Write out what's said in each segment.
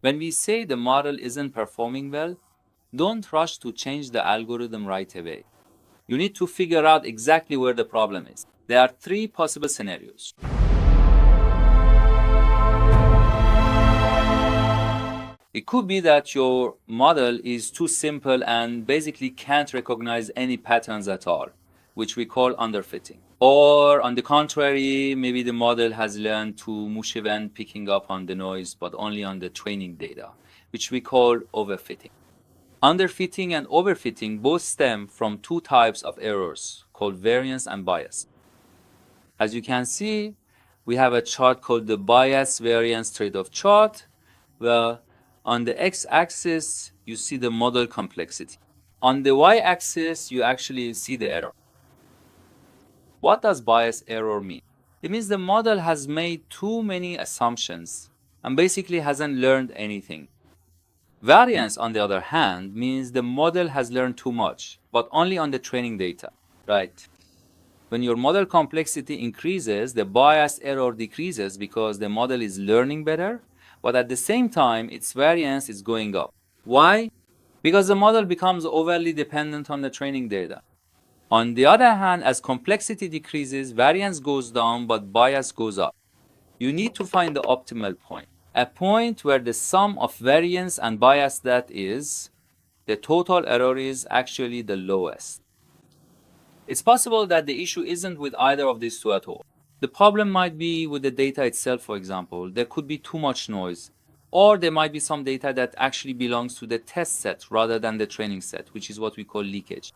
When we say the model isn't performing well, don't rush to change the algorithm right away. You need to figure out exactly where the problem is. There are three possible scenarios. It could be that your model is too simple and basically can't recognize any patterns at all, which we call underfitting. Or on the contrary, maybe the model has learned to mush when picking up on the noise, but only on the training data, which we call overfitting. Underfitting and overfitting both stem from two types of errors called variance and bias. As you can see, we have a chart called the Bias-Variance Trade-off chart, where on the x-axis, you see the model complexity. On the y-axis, you actually see the error. What does bias error mean? It means the model has made too many assumptions and basically hasn't learned anything. Variance, on the other hand, means the model has learned too much, but only on the training data, right? When your model complexity increases, the bias error decreases because the model is learning better, but at the same time, its variance is going up. Why? Because the model becomes overly dependent on the training data. On the other hand, as complexity decreases, variance goes down, but bias goes up. You need to find the optimal point, a point where the sum of variance and bias, that is, the total error, is actually the lowest. It's possible that the issue isn't with either of these two at all. The problem might be with the data itself, for example. There could be too much noise. Or there might be some data that actually belongs to the test set rather than the training set, which is what we call leakage.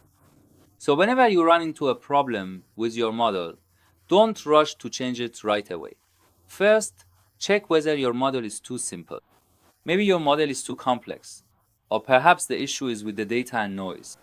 So whenever you run into a problem with your model, don't rush to change it right away. First, check whether your model is too simple. Maybe your model is too complex. Or perhaps the issue is with the data and noise.